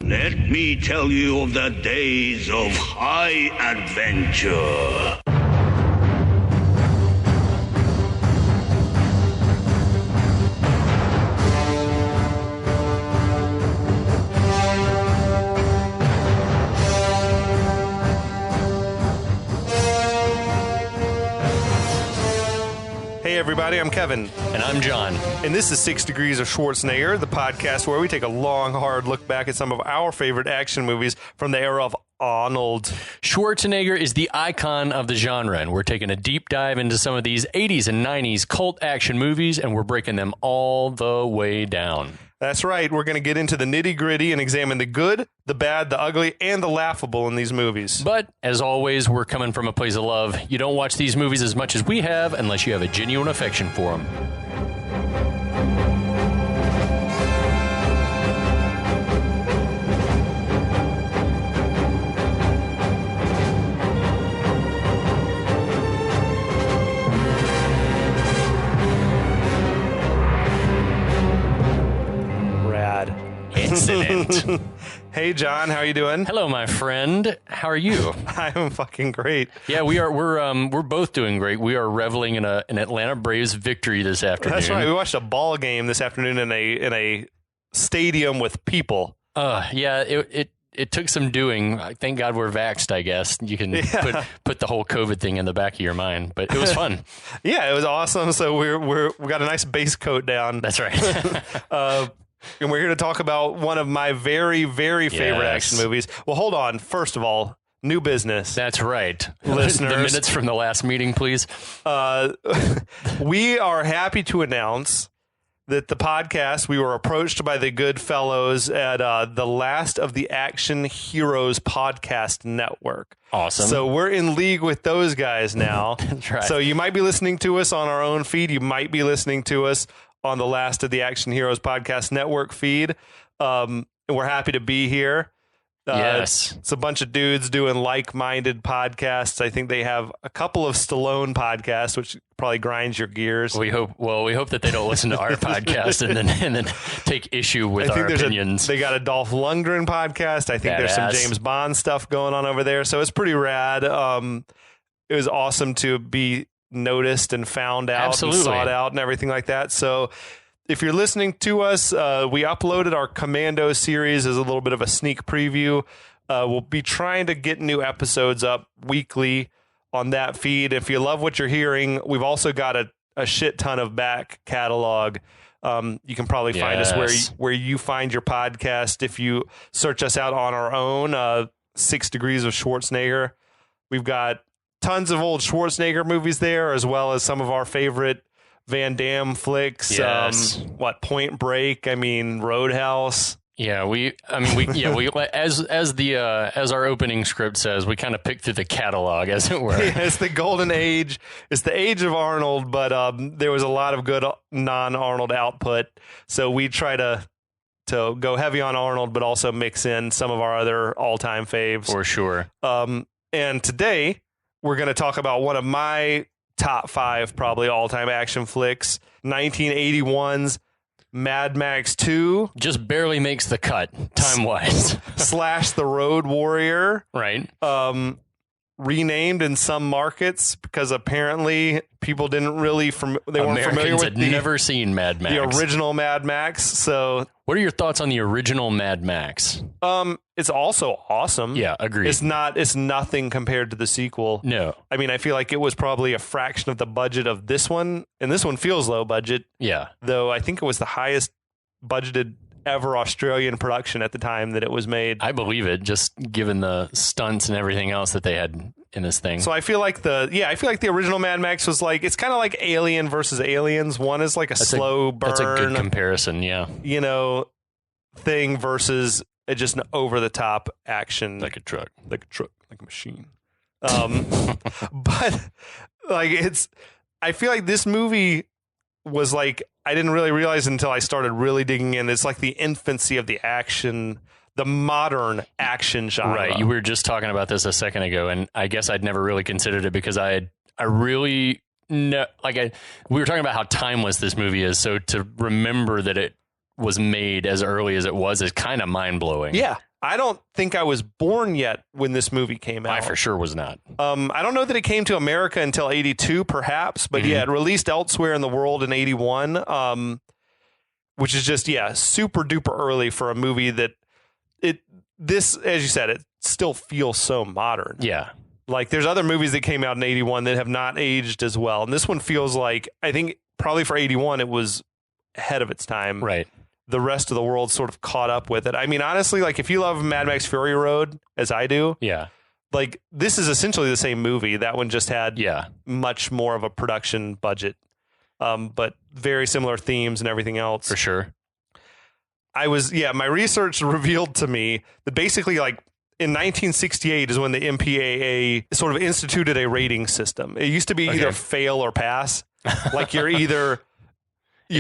Let me tell you of the days of high adventure. Hey everybody, I'm Kevin. And I'm John. And this is 6 Degrees of Schwarzenegger, the podcast where we take a long, hard look back at some of our favorite action movies from the era of Arnold. Schwarzenegger is the icon of the genre, and we're taking a deep dive into some of these 80s and 90s cult action movies, and we're breaking them all the way down. That's right. We're going to get into the nitty-gritty and examine the good, the bad, the ugly, and the laughable in these movies. But, as always, we're coming from a place of love. You don't watch these movies as much as we have unless you have a genuine affection for them. Incident. Hey John, how are you doing? Hello, my friend. How are you? I'm fucking great. Yeah, we are. We're both doing great. We are reveling in an Atlanta Braves victory this afternoon. That's right. We watched a ball game this afternoon in a stadium with people. Yeah. It took some doing. Thank God we're vaxxed, I guess. You can put the whole COVID thing in the back of your mind, but it was fun. Yeah, it was awesome. So we got a nice base coat down. That's right. And we're here to talk about one of my very, very favorite action movies. Well, hold on. First of all, new business. That's right. Listeners. The minutes from the last meeting, please. We are happy to announce that the podcast, we were approached by the good fellows at the Last of the Action Heroes podcast network. Awesome. So we're in league with those guys now. That's right. So you might be listening to us on our own feed. You might be listening to us on the Last of the Action Heroes podcast network feed. And we're happy to be here. Yes. It's a bunch of dudes doing like-minded podcasts. I think they have a couple of Stallone podcasts, which probably grinds your gears. We hope that they don't listen to our podcast and then take issue with our opinions. They got a Dolph Lundgren podcast. I think there's some James Bond stuff going on over there. So it's pretty rad. It was awesome to be noticed and found out and sought out and everything like that. So if you're listening to us, we uploaded our Commando series as a little bit of a sneak preview. We'll be trying to get new episodes up weekly on that feed. If you love what you're hearing, we've also got a shit ton of back catalog. You can probably find us where you find your podcast. If you search us out on our own, 6 Degrees of Schwarzenegger, we've got tons of old Schwarzenegger movies there, as well as some of our favorite Van Damme flicks. Yes. Point Break. Roadhouse. Yeah, we as our opening script says, we kind of picked through the catalog, as it were. Yeah, it's the golden age. It's the age of Arnold, but there was a lot of good non-Arnold output. So we try to go heavy on Arnold, but also mix in some of our other all-time faves. For sure. And today we're going to talk about one of my top 5 probably all-time action flicks, 1981's Mad Max 2. Just barely makes the cut, time-wise. / The Road Warrior. Right. Renamed in some markets because apparently people didn't really weren't familiar with never seen Mad Max. The original Mad Max. So what are your thoughts on the original Mad Max? It's also awesome. Yeah, agreed. It's nothing compared to the sequel. No. I feel like it was probably a fraction of the budget of this one, and this one feels low budget. Yeah. Though I think it was the highest budgeted ever Australian production at the time that it was made. I believe it, just given the stunts and everything else that they had in this thing. So I feel like the original Mad Max was like, it's kind of like Alien versus Aliens. One is like slow burn. That's a good comparison, yeah. Thing versus just an over the top action. Like a truck, like a machine. But I feel like this movie was like, I didn't really realize until I started really digging in. It's like the infancy of the action, the modern action genre. Right. You were just talking about this a second ago, and I guess I'd never really considered it because I really know, we were talking about how timeless this movie is. So to remember that it was made as early as it was is kind of mind blowing. Yeah. I don't think I was born yet when this movie came out. I for sure was not. I don't know that it came to America until 82, perhaps, but yeah, it released elsewhere in the world in 81, which is just, super duper early for a movie that this, as you said, it still feels so modern. Yeah. Like there's other movies that came out in 81 that have not aged as well. And this one feels like, I think probably for 81, it was ahead of its time. Right. The rest of the world sort of caught up with it. I mean, honestly, like if you love Mad Max Fury Road as I do, like this is essentially the same movie. That one just had much more of a production budget, but very similar themes and everything else. For sure. My research revealed to me that basically like in 1968 is when the MPAA sort of instituted a rating system. It used to be either fail or pass. Like it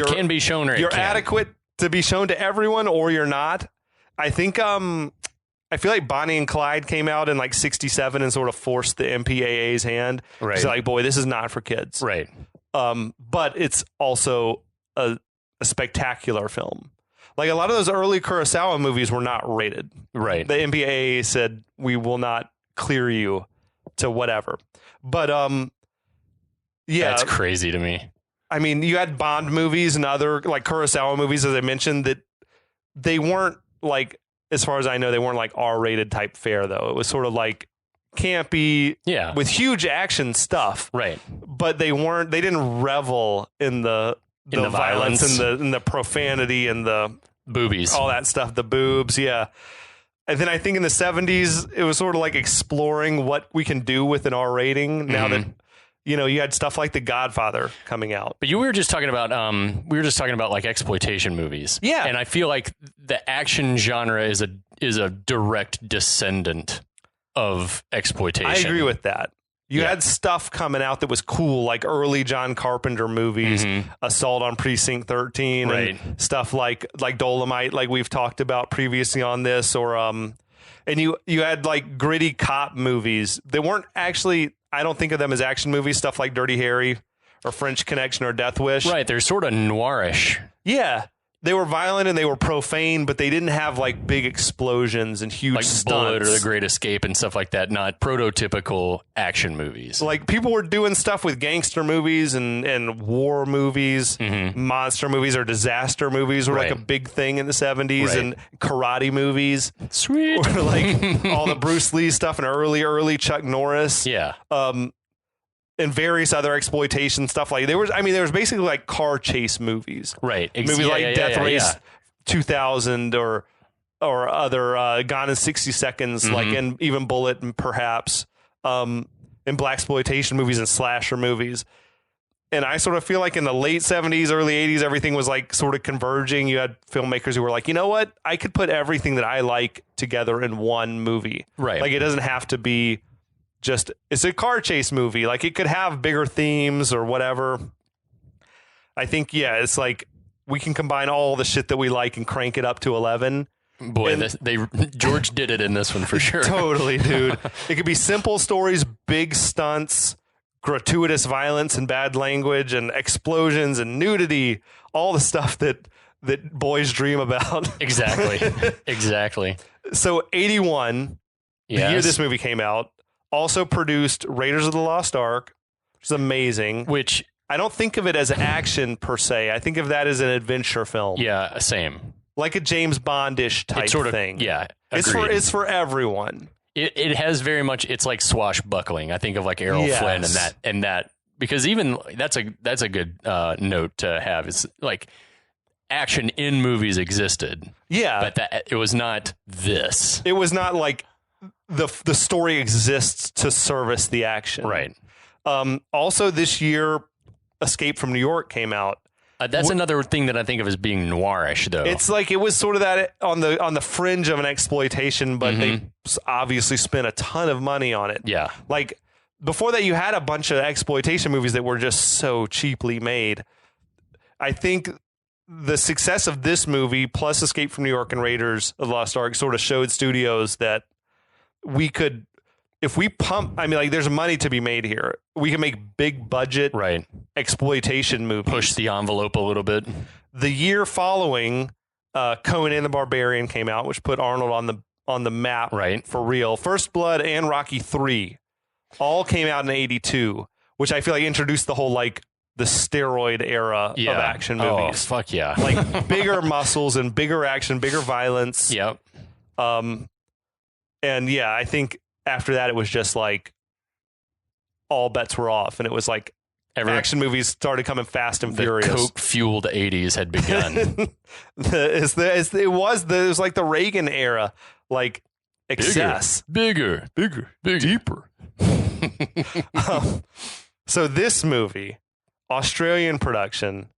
can be shown or you're adequate to be shown to everyone or you're not. I think I feel like Bonnie and Clyde came out in like 67 and sort of forced the MPAA's hand. Right. It's like, boy, this is not for kids. Right. But it's also a spectacular film. Like a lot of those early Kurosawa movies were not rated. Right. The MPAA said, we will not clear you to whatever. But that's crazy to me. I mean, you had Bond movies and other like Kurosawa movies, as I mentioned, that they weren't like, as far as I know, they weren't like R-rated type fare, though. It was sort of like campy with huge action stuff. Right. But they didn't revel in the violence and the profanity and the boobies, all that stuff, the boobs. Yeah. And then I think in the 70s, it was sort of like exploring what we can do with an R rating now that, you had stuff like The Godfather coming out. But we were just talking about like exploitation movies. Yeah. And I feel like the action genre is a direct descendant of exploitation. I agree with that. You had stuff coming out that was cool, like early John Carpenter movies, Assault on Precinct 13, and stuff like Dolomite, like we've talked about previously on this, or and you had like gritty cop movies that weren't actually, I don't think of them as action movies, stuff like Dirty Harry or French Connection or Death Wish. Right, they're sort of noirish. Yeah. They were violent and they were profane, but they didn't have like big explosions and huge like stunts. Bullet or The Great Escape and stuff like that. Not prototypical action movies. Like people were doing stuff with gangster movies and war movies, monster movies or disaster movies were like a big thing in the 70s, and karate movies. Sweet. Or like all the Bruce Lee stuff and early Chuck Norris. Yeah. And various other exploitation stuff. Like there was basically like car chase movies, right? Movies like Death Race 2000 or other Gone in 60 Seconds, like, and even Bullet, and perhaps and blaxploitation movies and slasher movies. And I sort of feel like in the late 70s, early 80s, everything was like sort of converging. You had filmmakers who were like, you know what, I could put everything that I like together in one movie. Right? Like it doesn't have to be just, it's a car chase movie. Like it could have bigger themes or whatever. I think, it's like we can combine all the shit that we like and crank it up to 11. Boy, George did it in this one for sure. Totally, dude. It could be simple stories, big stunts, gratuitous violence and bad language and explosions and nudity, all the stuff that boys dream about. Exactly. So 81, the year this movie came out, also produced Raiders of the Lost Ark, which is amazing. Which I don't think of it as action per se. I think of that as an adventure film. Yeah, same. Like a James Bond-ish type thing. Yeah, it's for everyone. It has very much. It's like swashbuckling. I think of like Errol Flynn and that because even that's a good note to have. It's like action in movies existed. Yeah, but it was not this. It was not like the story exists to service the action. Right. Also this year, Escape from New York came out. That's another thing that I think of as being noirish, though. It's like it was sort of that on the fringe of an exploitation, but they obviously spent a ton of money on it. Yeah. Like before that, you had a bunch of exploitation movies that were just so cheaply made. I think the success of this movie, plus Escape from New York and Raiders of the Lost Ark, sort of showed studios that we could, if we pump, there's money to be made here. We can make big budget exploitation movies. Push the envelope a little bit. The year following, Conan the Barbarian came out, which put Arnold on the map right. for real. First Blood and Rocky 3 all came out in 82, which I feel like introduced the whole like the steroid era of action movies. Oh, fuck yeah. Like bigger muscles and bigger action, bigger violence. Yep. And yeah, I think after that it was just like all bets were off, and it was like action movies started coming fast and furious. The coke-fueled 80s had begun. It was like the Reagan era, like excess. Bigger, deeper. So this movie, Australian production,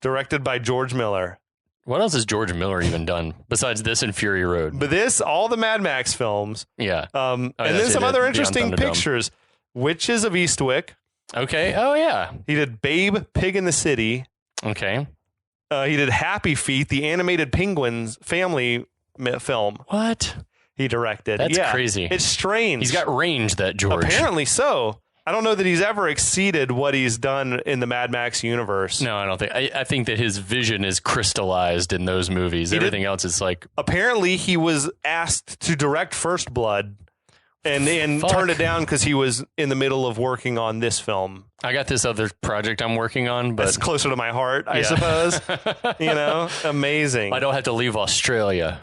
directed by George Miller. What else has George Miller even done besides this and Fury Road? But this, all the Mad Max films. Yeah. And then some other interesting pictures. Witches of Eastwick. Okay. Oh, yeah. He did Babe, Pig in the City. Okay. He did Happy Feet, the animated Penguins family film. What? He directed. That's crazy. It's strange. He's got range, that George. Apparently so. I don't know that he's ever exceeded what he's done in the Mad Max universe. No, I don't think. I think that his vision is crystallized in those movies. Everything else is like. Apparently, he was asked to direct First Blood and turned it down because he was in the middle of working on this film. I got this other project I'm working on, but it's closer to my heart, I suppose. Amazing. I don't have to leave Australia.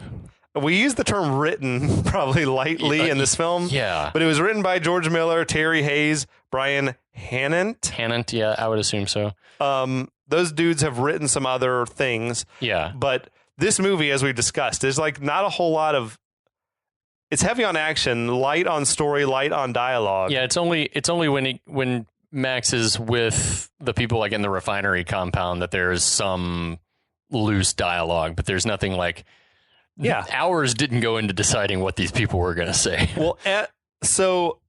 We use the term written probably lightly in this film. Yeah. But it was written by George Miller, Terry Hayes, Brian Hannant. Hannant, yeah, I would assume so. Those dudes have written some other things. Yeah. But this movie, as we've discussed, is like not a whole lot of. It's heavy on action, light on story, light on dialogue. Yeah, it's only when Max is with the people like in the refinery compound that there's some loose dialogue, but there's nothing like. Yeah, hours didn't go into deciding what these people were going to say. Well, so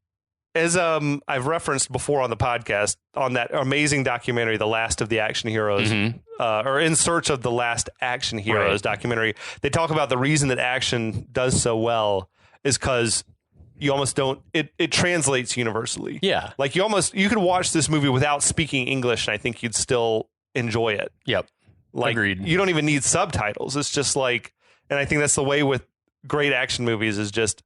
as I've referenced before on the podcast, on that amazing documentary, The Last of the Action Heroes, or In Search of the Last Action Heroes documentary, they talk about the reason that action does so well is because you almost don't, it translates universally. Yeah. Like you could watch this movie without speaking English and I think you'd still enjoy it. Yep. Like, agreed. You don't even need subtitles. It's just like, and I think that's the way with great action movies is just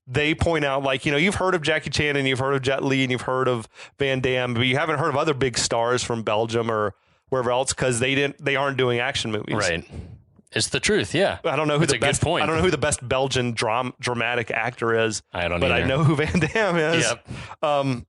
they point out like, you've heard of Jackie Chan and you've heard of Jet Li and you've heard of Van Damme, but you haven't heard of other big stars from Belgium or wherever else because they aren't doing action movies. Right. It's the truth. Yeah. I don't know who good point. I don't know who the best Belgian dramatic actor is. I don't know. But either. I know who Van Damme is. Yep.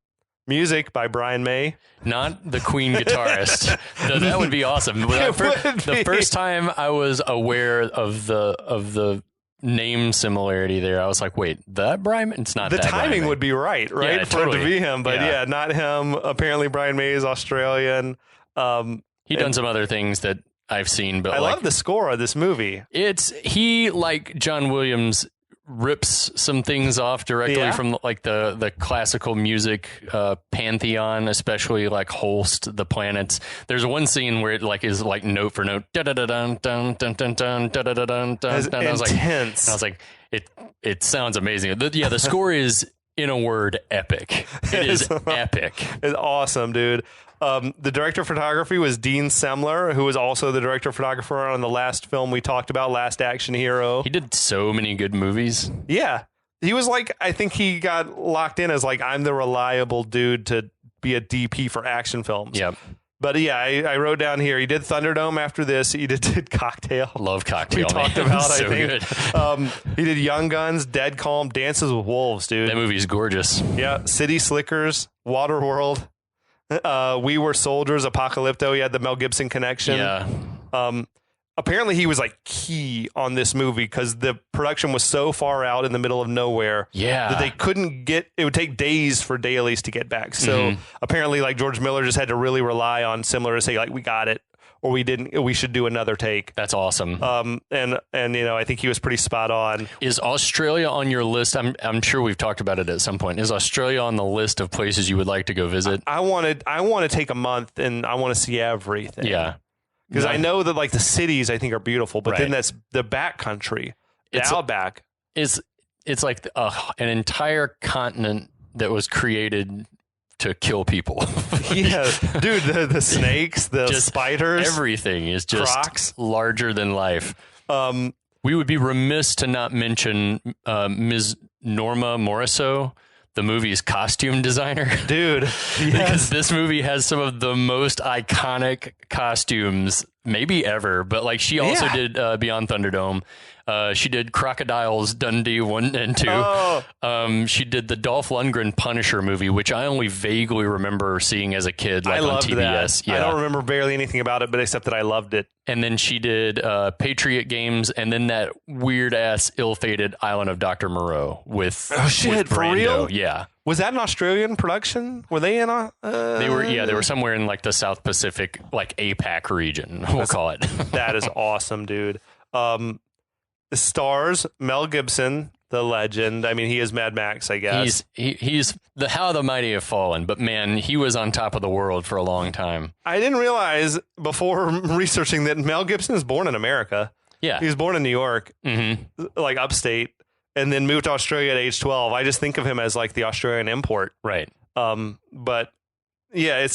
Music by Brian May. Not the Queen guitarist. Though that would be awesome. The first time I was aware of the name similarity there, I was like, wait, that Brian? It's not the that timing Brian would be right yeah, for totally. it to be him. But not him. Apparently Brian May is Australian. He done some other things that I've seen, but I love the score of this movie. He like John Williams rips some things off directly from like the classical music pantheon, especially like Holst, the planets. There's one scene where it like is like note for note. I was like, it sounds amazing. The score is, in a word, epic. It is epic. It's awesome, dude. The director of photography was Dean Semler, who was also the director of photographer on the last film we talked about, Last Action Hero. He did so many good movies. Yeah. He was like, I think he got locked in as like, I'm the reliable dude to be a DP for action films. Yep. But yeah, I wrote down here, he did Thunderdome after this. He did Cocktail. Love Cocktail. We talked about, so I think. He did Young Guns, Dead Calm, Dances with Wolves, dude. That movie's gorgeous. Yeah. City Slickers, Waterworld. We Were Soldiers, Apocalypto. He had the Mel Gibson connection. Yeah. Apparently he was like key on this movie because the production was so far out in the middle of nowhere that they couldn't get, it would take days for dailies to get back. So apparently like George Miller just had to really rely on Semler to say like, we got it or we didn't, we should do another take. That's awesome. And I think he was pretty spot on. Is Australia on your list? I'm sure we've talked about it at some point. Is Australia on the list of places you would like to go visit? I want to take a month and I want to see everything. Yeah. Because I know that like the cities I think are beautiful, but then that's the backcountry, outback. It's like an entire continent that was created to kill people. Yeah, dude, the snakes, the spiders, everything is just crocs. larger than life. We would be remiss to not mention Ms. Norma Morrisseau, the movie's costume designer. Dude, yes. Because this movie has some of the most iconic costumes maybe ever, but like she also did Beyond Thunderdome. She did Crocodiles Dundee 1 and 2. Oh. She did the Dolph Lundgren Punisher movie, which I only vaguely remember seeing as a kid, like on TBS. That. Yeah. I don't remember barely anything about it, but except that I loved it. And then she did Patriot Games, and then that weird-ass, ill-fated Island of Dr. Moreau with with for real? Yeah. Was that an Australian production? Were they in a... They were somewhere in like the South Pacific, like APAC region, we'll call it. That is awesome, dude. The stars, Mel Gibson, the legend. I mean, he is Mad Max, I guess. He's the How the Mighty Have Fallen, but man, he was on top of the world for a long time. I didn't realize before researching that Mel Gibson is born in America. Yeah. He was born in New York, like upstate, and then moved to Australia at age 12. I just think of him as like the Australian import. Right. But yeah,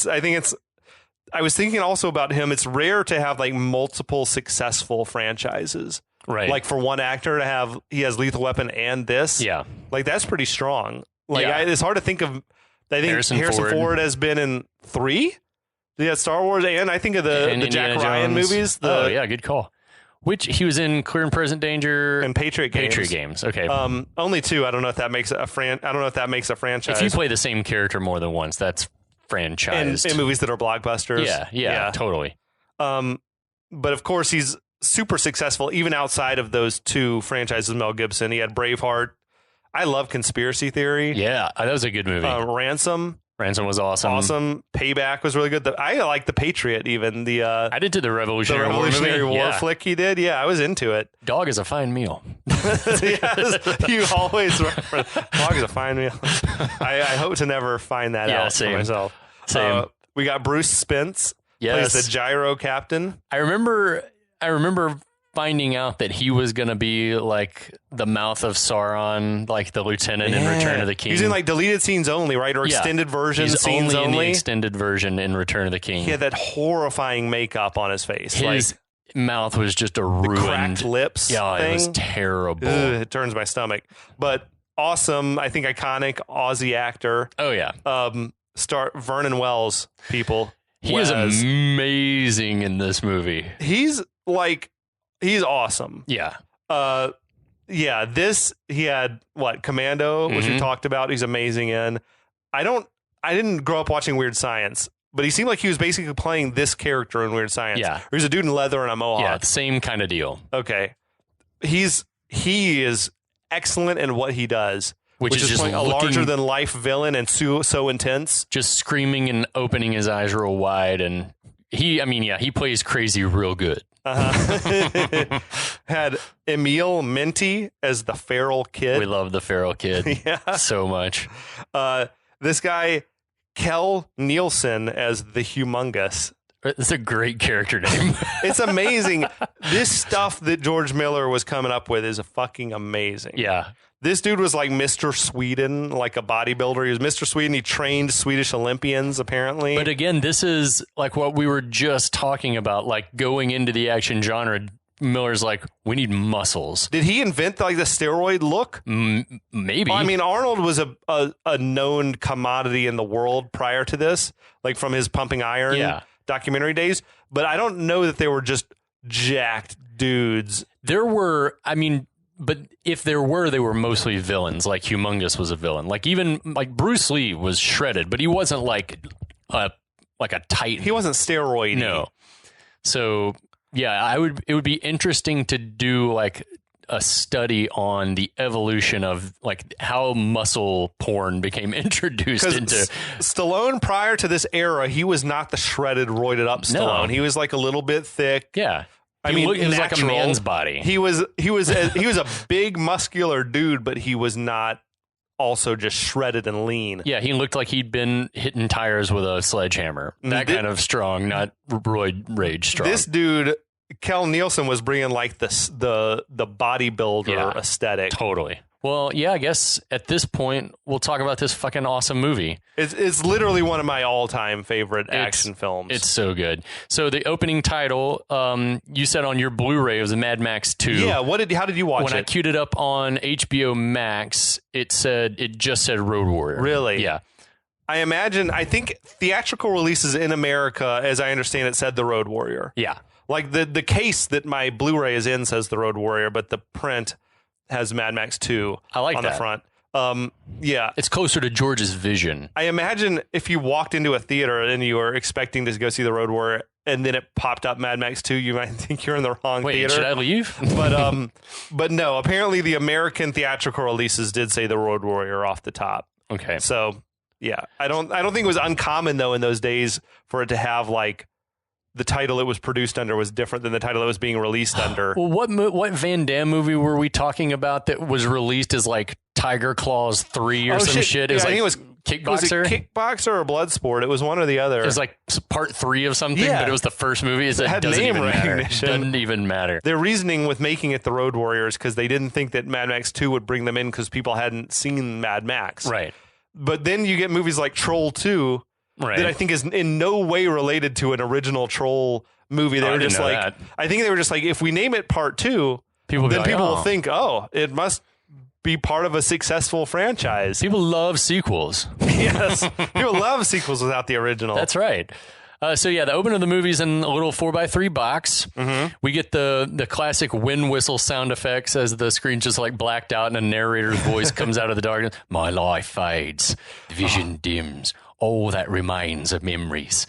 I was thinking also about him. It's rare to have like multiple successful franchises. Right. Like for one actor to have, he has Lethal Weapon and this. Yeah. Like that's pretty strong. Like it's hard to think of. I think Harrison Ford has been in 3. He had Star Wars, and I think of the Jack Ryan movies. Good call. Which he was in Clear and Present Danger and Patriot Games. Okay. Only 2. I don't know if that makes a franchise. If you play the same character more than once, that's franchised. In movies that are blockbusters. Yeah, totally. But of course, he's super successful even outside of those 2 franchises. Mel Gibson. He had Braveheart. I love Conspiracy Theory. Yeah, that was a good movie. Ransom was awesome. Payback was really good. I like The Patriot even. I did to the Revolutionary War flick he did. Yeah, I was into it. Dog is a fine meal. Yes, you always reference Dog is a fine meal. I hope to never find that out for myself. Same. We got Bruce Spence. Plays the Gyro Captain. I remember finding out that he was going to be like the mouth of Sauron, like the lieutenant in Return of the King. He's in like deleted scenes only, right? Or extended version scenes only. In the extended version in Return of the King. He had that horrifying makeup on his face. His mouth was just a ruined, cracked lips. Yeah, thing. It was terrible. Ugh, it turns my stomach. But awesome, I think iconic Aussie actor. Oh yeah. Vernon Wells, people. He is amazing in this movie. He's awesome. Yeah. He had Commando, which we talked about. He's amazing in. I didn't grow up watching Weird Science, but he seemed like he was basically playing this character in Weird Science. Yeah. He's a dude in leather and a mohawk. Yeah, same kind of deal. Okay. He is excellent in what he does. Which is just playing a larger-than-life villain and so intense. Just screaming and opening his eyes real wide. And he plays crazy real good. Had Emil Minty as the feral kid. We love the feral kid so much. This guy, Kel Nielsen, as the Humongous. It's a great character name. It's amazing. This stuff that George Miller was coming up with is fucking amazing. Yeah. This dude was like Mr. Sweden, like a bodybuilder. He was Mr. Sweden. He trained Swedish Olympians, apparently. But again, this is like what we were just talking about, like going into the action genre. Miller's like, we need muscles. Did he invent like the steroid look? Maybe. Well, I mean, Arnold was a known commodity in the world prior to this, like from his Pumping Iron documentary days. But I don't know that they were just jacked dudes. There were, but if there were, they were mostly villains. Like Humongous was a villain. Like even like Bruce Lee was shredded, but he wasn't like a titan. He wasn't steroidy. No. So yeah, it would be interesting to do like a study on the evolution of like how muscle porn became introduced into Stallone. Prior to this era, he was not the shredded, roided up Stallone. No. He was like a little bit thick. Yeah. It was like a man's body. He was a big muscular dude, but he was not also just shredded and lean. Yeah, he looked like he'd been hitting tires with a sledgehammer. That kind of strong, not roid rage strong. This dude, Kel Nielsen, was bringing like the bodybuilder aesthetic. Totally. Well, yeah, I guess at this point we'll talk about this fucking awesome movie. It's literally one of my all-time favorite action films. It's so good. So the opening title, you said on your Blu-ray was the Mad Max 2. Yeah, how did you watch it? When I queued it up on HBO Max, it just said Road Warrior. Really? Yeah. I think theatrical releases in America, as I understand it, said The Road Warrior. Yeah. Like the case that my Blu-ray is in says The Road Warrior, but the print has Mad Max 2 on the front. Yeah. It's closer to George's vision. I imagine if you walked into a theater and you were expecting to go see The Road Warrior and then it popped up Mad Max 2, you might think you're in the wrong theater. Should I leave? But no, apparently the American theatrical releases did say The Road Warrior off the top. Okay. So, yeah. I don't think it was uncommon though in those days for it to have like the title it was produced under was different than the title it was being released under. Well, what Van Damme movie were we talking about that was released as like Tiger Claws 3 or some shit? Yeah, I think it was Kickboxer. Was it Kickboxer or Bloodsport? It was one or the other. It was like part 3 of something, but it was the first movie. It had name recognition. Doesn't even matter. Their reasoning with making it the Road Warriors because they didn't think that Mad Max 2 would bring them in because people hadn't seen Mad Max. Right. But then you get movies like Troll 2 that I think is in no way related to an original Troll movie. They were just like, that. I think they were just like, if we name it Part 2, people will think, oh, it must be part of a successful franchise. People love sequels. Yes. People love sequels without the original. That's right. So yeah, the opening of the movie's in a little 4x3 box. Mm-hmm. We get the classic wind whistle sound effects as the screen's just like blacked out and a narrator's voice comes out of the darkness. My life fades, the vision dims, all that remains of memories.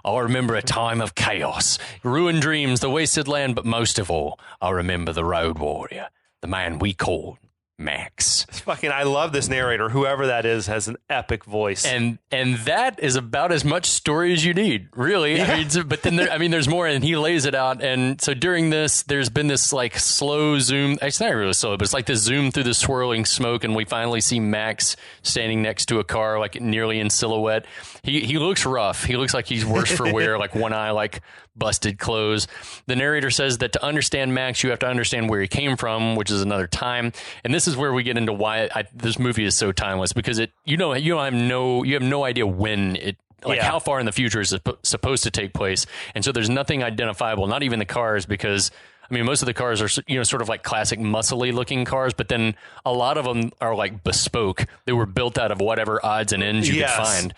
I remember a time of chaos, ruined dreams, the wasted land, but most of all, I remember the Road Warrior, the man we called Max. I love this narrator. Whoever that is has an epic voice. And that is about as much story as you need, really. Yeah. But then there's more, and he lays it out. And so during this, there's been this like slow zoom. It's not really slow, but it's like this zoom through the swirling smoke, and we finally see Max standing next to a car, like nearly in silhouette. He looks rough. He looks like he's worse for wear, like one eye, like busted clothes. The narrator says that to understand Max, you have to understand where he came from, which is another time. And this is where we get into why this movie is so timeless, because you have no idea when it, like how far in the future is it supposed to take place. And so there's nothing identifiable, not even the cars, because I mean, most of the cars are, sort of like classic muscly looking cars, but then a lot of them are like bespoke. They were built out of whatever odds and ends you could find.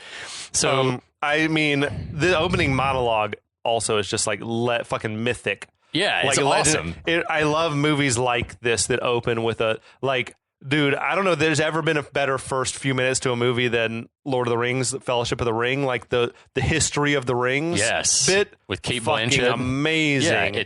So, I mean, the opening monologue also is just like fucking mythic. Yeah, it's like awesome. I love movies like this that open with a, like, dude, I don't know if there's ever been a better first few minutes to a movie than Lord of the Rings, Fellowship of the Ring, like the history of the rings. Yes. Bit with Kate Blanchett. Amazing. Yeah,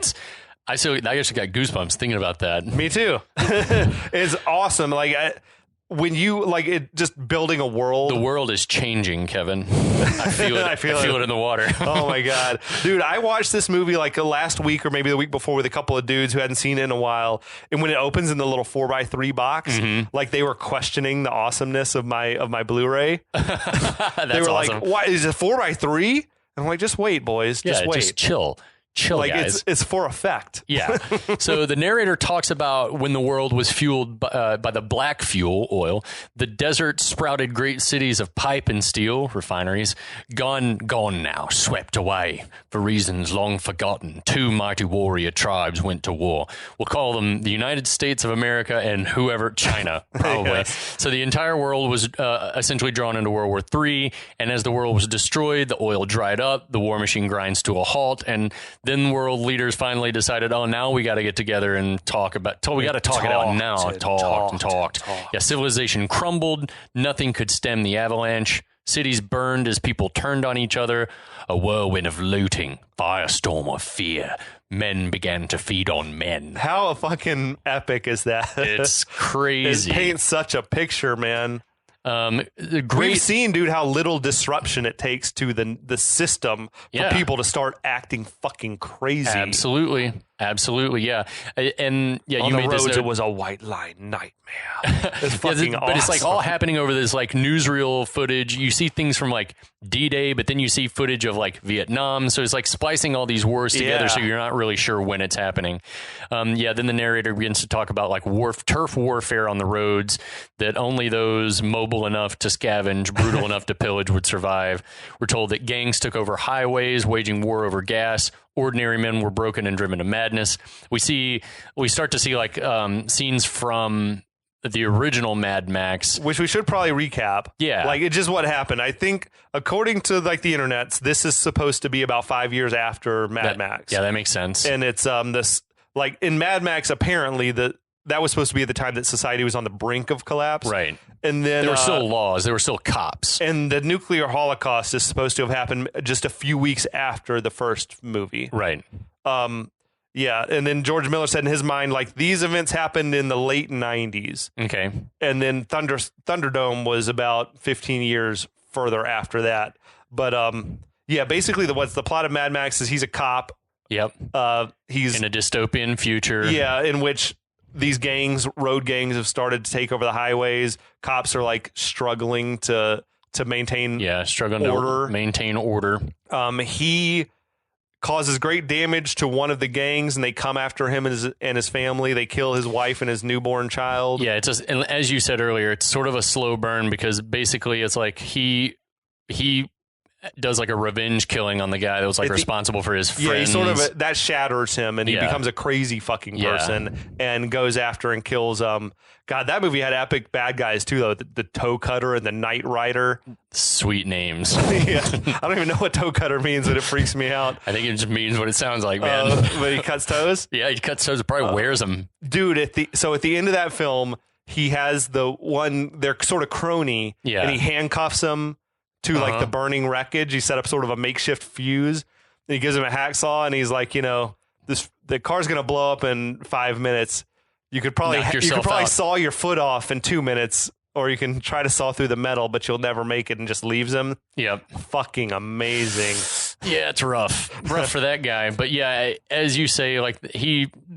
I actually got goosebumps thinking about that. Me too. It's awesome. Like when you like it, just building a world. The world is changing, Kevin. I feel it. I feel it in the water. Oh my god, dude! I watched this movie like last week or maybe the week before with a couple of dudes who hadn't seen it in a while. And when it opens in the little 4x3 box, like they were questioning the awesomeness of my Blu-ray. They were awesome. like, "Why is it 4x3?" I'm like, "Just wait, boys. Just wait. Just chill." Like guys. It's for effect. Yeah. So the narrator talks about when the world was fueled by the black fuel oil, the desert sprouted great cities of pipe and steel refineries, gone now, swept away for reasons long forgotten. 2 mighty warrior tribes went to war. We'll call them the United States of America and China, probably. Yes. So the entire world was essentially drawn into World War III, and as the world was destroyed, the oil dried up, the war machine grinds to a halt, and then world leaders finally decided, now we got to get together and talk it out now. Talked. Yeah, civilization crumbled. Nothing could stem the avalanche. Cities burned as people turned on each other. A whirlwind of looting, firestorm of fear. Men began to feed on men. How fucking epic is that? It's crazy. It paints such a picture, man. We've seen, dude, how little disruption it takes to the system for people to start acting fucking crazy. Absolutely. Absolutely, yeah. And yeah, on you the made roads, this note. It was a white line nightmare. It's fucking awesome. But it's like all happening over this like newsreel footage. You see things from like D-Day, but then you see footage of like Vietnam. So it's like splicing all these wars together, so you're not really sure when it's happening. Then the narrator begins to talk about like turf warfare on the roads, that only those mobile enough to scavenge, brutal enough to pillage would survive. We're told that gangs took over highways, waging war over gas. Ordinary men were broken and driven to madness. We start to see like scenes from the original Mad Max, which we should probably recap. Yeah, like it's just what happened. I think according to like the internets, this is supposed to be about 5 years after Mad Max. Yeah, that makes sense. And it's this like in Mad Max, apparently that was supposed to be at the time that society was on the brink of collapse. Right. And then there were still laws. There were still cops. And the nuclear holocaust is supposed to have happened just a few weeks after the first movie. Right. Yeah. And then George Miller said in his mind, like, these events happened in the late 90s. Okay. And then Thunderdome was about 15 years further after that. But yeah, basically what's the plot of Mad Max is he's a cop. Yep. He's in a dystopian future. Yeah, in which these road gangs have started to take over the highways. Cops are like struggling to maintain order. To maintain order. He causes great damage to one of the gangs, and they come after him and his family. They kill his wife and his newborn child. Yeah, and as you said earlier, it's sort of a slow burn because basically it's like he does like a revenge killing on the guy that was like responsible for his friends. Yeah, he sort of that shatters him, and he becomes a crazy fucking person and goes after and kills. God, that movie had epic bad guys too, though. The Toe Cutter and the Night Rider. Sweet names. Yeah, I don't even know what toe cutter means, but it freaks me out. I think it just means what it sounds like, man. But he cuts toes. Yeah, he cuts toes. Probably wears them, dude. At the end of that film, he has they're sort of crony, and he handcuffs him to like the burning wreckage. He set up sort of a makeshift fuse. And he gives him a hacksaw, and he's like, the car's gonna blow up in 5 minutes. You could probably saw your foot off in 2 minutes, or you can try to saw through the metal, but you'll never make it, and just leaves him. Yep. Fucking amazing. Yeah, it's rough for that guy. But yeah, as you say, like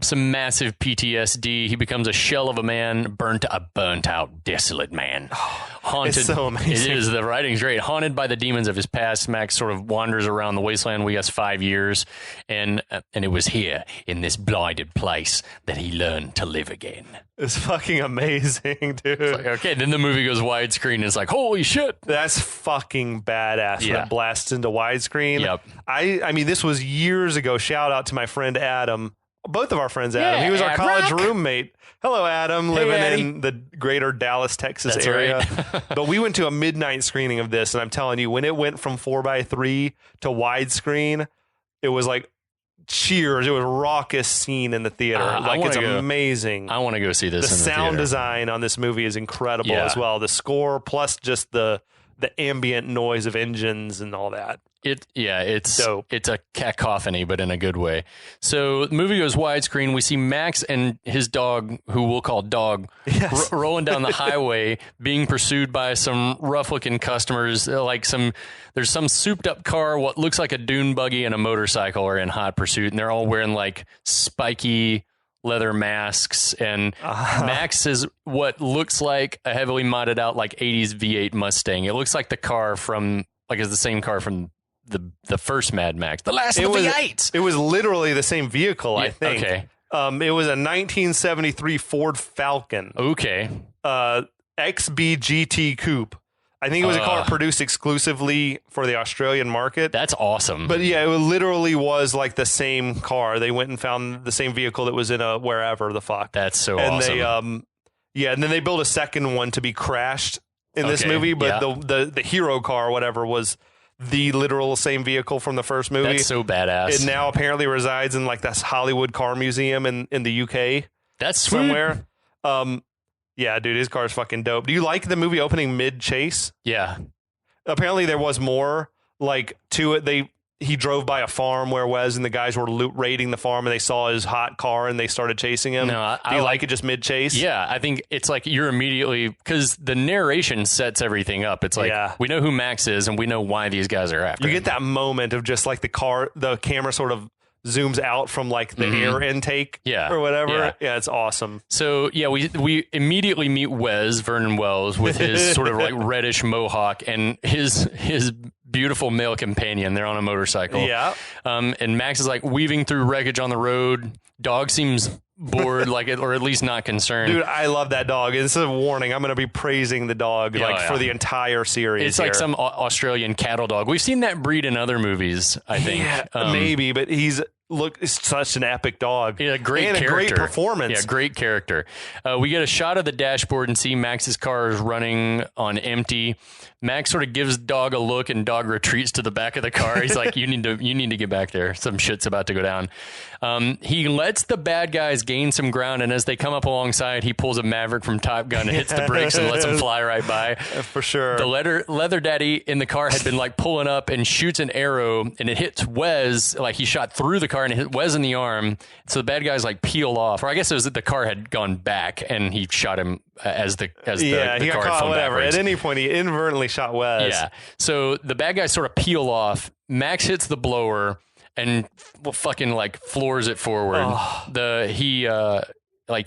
some massive PTSD. He becomes a shell of a man, burnt out, desolate man. Haunted. It's so amazing. It is. The writing's great. Haunted by the demons of his past, Max sort of wanders around the wasteland. We guess 5 years, and it was here in this blinded place that he learned to live again. It's fucking amazing, dude. Like, okay, then the movie goes widescreen, and it's like, holy shit, that's fucking badass. Yeah. When it blasts into widescreen. Yep. I mean, this was years ago. Shout out to my friend Adam. Both of our friends, Adam. Yeah, he was our college Rock. Roommate. Hello, Adam, living in the greater Dallas, Texas area. Right. But we went to a midnight screening of this, and I'm telling you, when it went from 4:3 to widescreen, it was like cheers. It was a raucous scene in the theater. It's amazing. I want to go see this. The sound design on this movie is incredible as well. The score plus just the ambient noise of engines and all that. It's dope. It's a cacophony, but in a good way. So the movie goes widescreen. We see Max and his dog, who we'll call Dog, rolling down the highway, being pursued by some rough-looking customers. There's some souped-up car, what looks like a dune buggy, and a motorcycle are in hot pursuit, and they're all wearing like spiky leather masks. And Max is what looks like a heavily modded out like 80s V8 Mustang. It looks like the car from it's the same car from the first Mad Max, the last of the V8s. It was literally the same vehicle, I think. Okay. It was a 1973 Ford Falcon. Okay. XB Coupe. I think it was a car produced exclusively for the Australian market. That's awesome. But yeah, it literally was like the same car. They went and found the same vehicle that was in a wherever the fuck. That's so awesome. And then they built a second one to be crashed in this movie, but the hero car or whatever was the literal same vehicle from the first movie. That's so badass. It now apparently resides in like this Hollywood car museum in the UK. That's sweet. Somewhere. Yeah, dude, his car's fucking dope. Do you like the movie opening mid-chase? Yeah. Apparently there was more like to it. He drove by a farm where Wes and the guys were raiding the farm, and they saw his hot car and they started chasing him. No, Do you like it just mid-chase? Yeah, I think it's like you're immediately, because the narration sets everything up. It's like, we know who Max is and we know why these guys are after him. You get that moment of just like the camera sort of zooms out from like the air intake or whatever. Yeah, it's awesome. So yeah, we immediately meet Vernon Wells, with his sort of like reddish mohawk and his beautiful male companion. They're on a motorcycle. Yeah. And Max is like weaving through wreckage on the road. Dog seems bored, or at least not concerned. Dude, I love that dog. It's a warning. I'm going to be praising the dog for the entire series. It's like some Australian cattle dog. We've seen that breed in other movies, I think. Yeah, maybe, but he's such an epic dog. Yeah, great character. A great performance. Yeah, great character. We get a shot of the dashboard and see Max's car is running on empty. Max sort of gives dog a look, and dog retreats to the back of the car. He's like, you need to get back there. Some shit's about to go down. He lets the bad guys gain some ground, and as they come up alongside, he pulls a Maverick from Top Gun and hits the brakes and lets them fly right by. For sure. The leather daddy in the car had been like pulling up and shoots an arrow, and it hits Wes. Like he shot through the car and it hit Wes in the arm. So the bad guys like peel off, or I guess it was that the car had gone back and he shot him as the he car got caught. Whatever. Backwards. At any point, he inadvertently shot Wes. Yeah. So the bad guys sort of peel off. Max hits the blower and fucking like floors it forward. He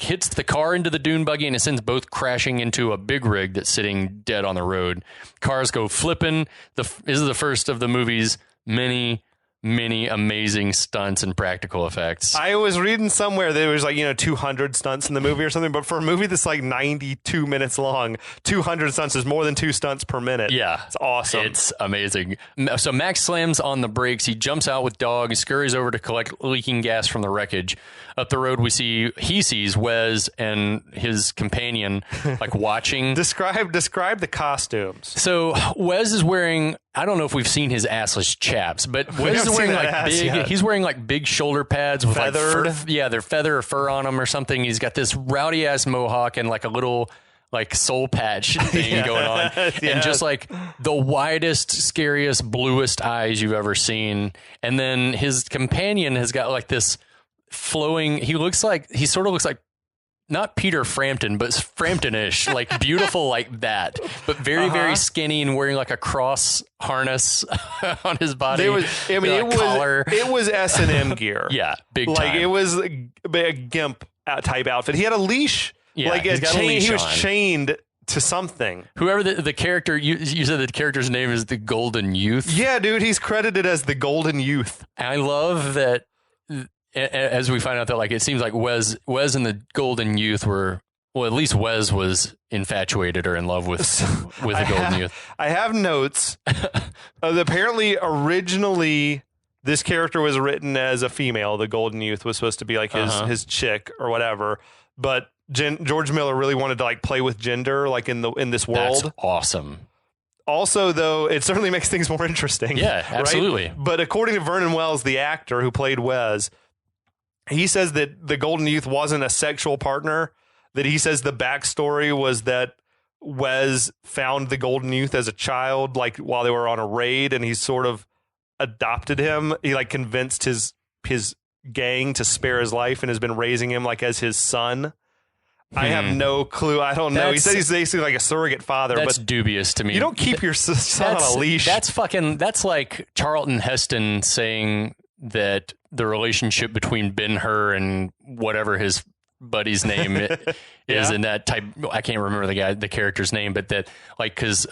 hits the car into the dune buggy, and it sends both crashing into a big rig that's sitting dead on the road. Cars go flipping. This is the first of the movie's many amazing stunts and practical effects. I was reading somewhere that it was like 200 stunts in the movie or something, but for a movie that's like 92 minutes long, 200 stunts is more than 2 stunts per minute. Yeah, it's awesome. It's amazing. So Max slams on the brakes. He jumps out with dog and scurries over to collect leaking gas from the wreckage. Up the road, he sees Wes and his companion like watching. Describe the costumes. So Wes is wearing, I don't know if we've seen his assless chaps, but Wes is wearing like he's wearing like big shoulder pads with feathered. Like fur, they're feather or fur on them or something. He's got this rowdy ass mohawk and like a little like soul patch thing going on. And just like the widest, scariest, bluest eyes you've ever seen. And then his companion has got like this flowing, he sort of looks like not Peter Frampton, but Frampton-ish, like beautiful like that, but very skinny and wearing like a cross harness on his body. It was S&M gear. Yeah, big like time. It was a gimp type outfit. He had a leash. Yeah, like a chain. He was chained to something. Whoever the character, you said the character's name is the Golden Youth. Yeah, dude, he's credited as the Golden Youth. I love that. As we find out that like it seems like Wes and the Golden Youth were, well, at least Wes was infatuated or in love with the Golden Youth. I have notes. Apparently, originally this character was written as a female. The Golden Youth was supposed to be like his chick or whatever. But George Miller really wanted to like play with gender, like in this world. That's awesome. Also, though, it certainly makes things more interesting. Yeah, absolutely. Right? But according to Vernon Wells, the actor who played Wes, he says that the Golden Youth wasn't a sexual partner, that he says the backstory was that Wes found the Golden Youth as a child, like while they were on a raid, and he sort of adopted him. He like convinced his gang to spare his life and has been raising him like as his son. I have no clue. I don't know. He said he's basically like a surrogate father. That's but dubious to me. You don't keep your son on a leash. That's like Charlton Heston saying that the relationship between Ben-Hur and whatever his buddy's name is in that type. I can't remember the character's name, but that like, cause,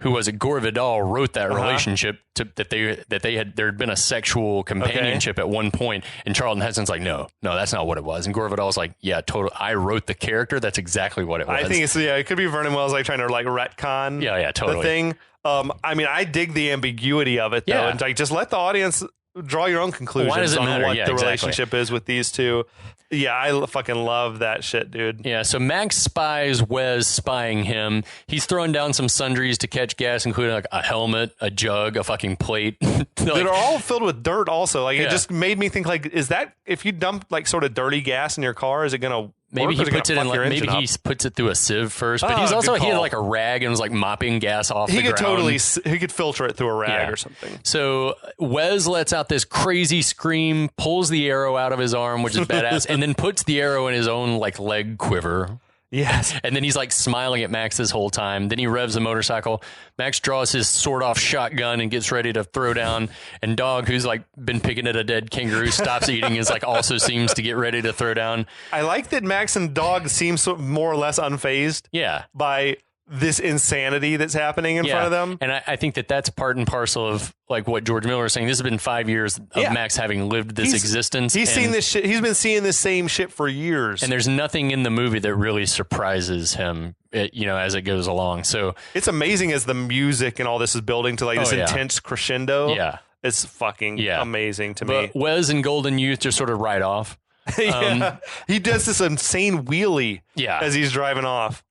who was it? Gore Vidal wrote that relationship that there had been a sexual companionship at one point, and Charlton Heston's like, no, that's not what it was. And Gore Vidal's like, yeah, totally. I wrote the character. That's exactly what it was. I think it could be Vernon Wells like trying to like retcon totally. the thing. I mean, I dig the ambiguity of it though, and like just let the audience draw your own conclusions on what the relationship is with these two. Yeah, I fucking love that shit, dude. Yeah, so Max spies Wes spying him. He's throwing down some sundries to catch gas, including like a helmet, a jug, a fucking plate. They're all filled with dirt also. Like it just made me think like, is that, if you dump like sort of dirty gas in your car, is it going to Maybe he puts it in like, maybe he puts it through a sieve first, but he had like a rag and was like mopping gas off the ground. He could filter it through a rag or something. So Wes lets out this crazy scream, pulls the arrow out of his arm, which is badass, and then puts the arrow in his own like leg quiver. Yes. And then he's like smiling at Max this whole time. Then he revs the motorcycle. Max draws his sword-off shotgun and gets ready to throw down. And Dog, who's like been picking at a dead kangaroo, stops eating, is like also seems to get ready to throw down. I like that Max and Dog seem more or less unfazed. Yeah. By this insanity that's happening in front of them. And I think that that's part and parcel of like what George Miller is saying. This has been 5 years of Max having lived this existence. He's seen this shit. He's been seeing this same shit for years. And there's nothing in the movie that really surprises him, as it goes along. So it's amazing as the music and all this is building to like this intense crescendo. Yeah. It's fucking amazing to me. But Wes and Golden Youth just sort of ride off. He does this insane wheelie as he's driving off.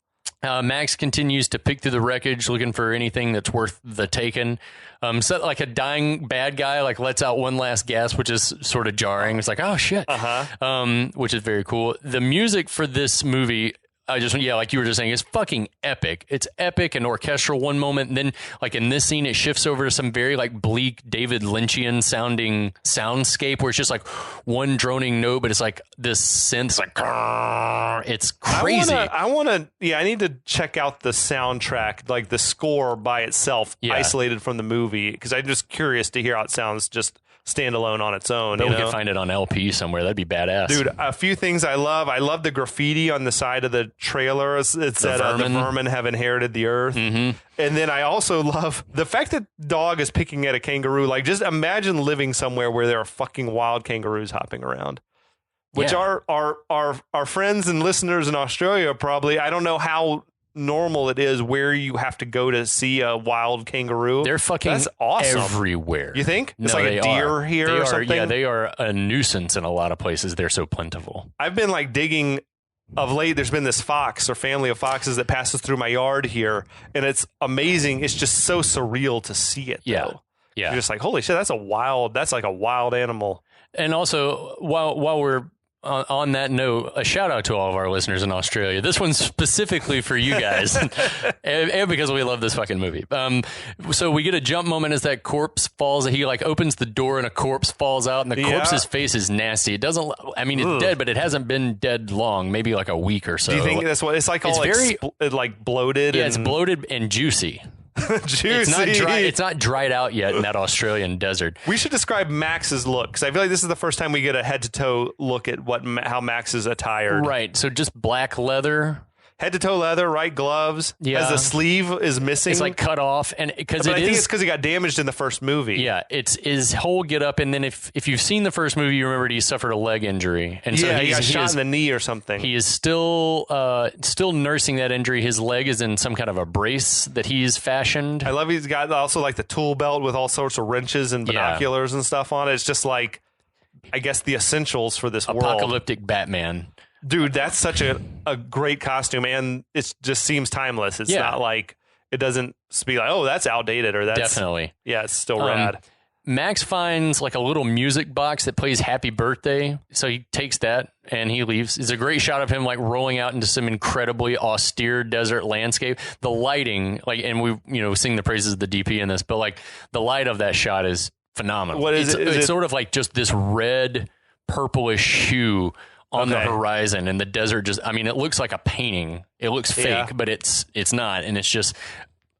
Max continues to pick through the wreckage looking for anything that's worth the taking. So like a dying bad guy like lets out one last gasp, which is sort of jarring. It's like, oh shit. Which is very cool. The music for this movie, like you were just saying, is fucking epic. It's epic and orchestral one moment, and then like in this scene, it shifts over to some very like bleak David Lynchian sounding soundscape where it's just like one droning note, but it's like this synth. It's like, it's crazy. I need to check out the soundtrack, like the score by itself, isolated from the movie, because I'm just curious to hear how it sounds just standalone on its own. But we can find it on LP somewhere. That'd be badass. Dude, a few things I love. I love the graffiti on the side of the trailer. It said the vermin have inherited the earth. Mm-hmm. And then I also love the fact that Dog is picking at a kangaroo. Like, just imagine living somewhere where there are fucking wild kangaroos hopping around. Which our friends and listeners in Australia probably, I don't know how normal it is where you have to go to see a wild kangaroo. They're fucking That's awesome. Everywhere. You think? It's no, like a deer here or something? Yeah, they are a nuisance in a lot of places. They're so plentiful. I've been like digging of late. There's been this fox or family of foxes that passes through my yard here, and it's amazing. It's just so surreal to see it. Though. Yeah. You're just like, holy shit, that's like a wild animal. And also, while we're on that note, a shout out to all of our listeners in Australia. This one's specifically for you guys, and because we love this fucking movie. So we get a jump moment as that corpse falls. He like opens the door and a corpse falls out, and the corpse's face is nasty. It doesn't. I mean, it's dead, but it hasn't been dead long. Maybe like a week or so. Do you think that's what it's like? All like bloated. Yeah, it's bloated and juicy. Juicy. It's not dried out yet in that Australian desert. We should describe Max's look, because I feel like this is the first time we get a head to toe look at how Max is attired. Right. So just black leather. Head to toe leather, right? Gloves. Yeah. As the sleeve is missing. It's like cut off, and I think it's because he got damaged in the first movie. Yeah, it's his whole get up, and then if you've seen the first movie, you remember he suffered a leg injury, and so he got shot in the knee or something. He is still nursing that injury. His leg is in some kind of a brace that he's fashioned. I love he's got also like the tool belt with all sorts of wrenches and binoculars and stuff on it. It's just like, I guess, the essentials for this world. Apocalyptic Batman. Dude, that's such a great costume, and it just seems timeless. It's not like, it doesn't be like, oh, that's outdated, or that's... Definitely. Yeah, it's still rad. Max finds like a little music box that plays Happy Birthday, so he takes that and he leaves. It's a great shot of him like rolling out into some incredibly austere desert landscape. The lighting, like, and we sing the praises of the DP in this, but like the light of that shot is phenomenal. What is it? It's sort of like just this red, purplish hue on the horizon, and the desert just, I mean, it looks like a painting. It looks fake, but it's not. And it's just,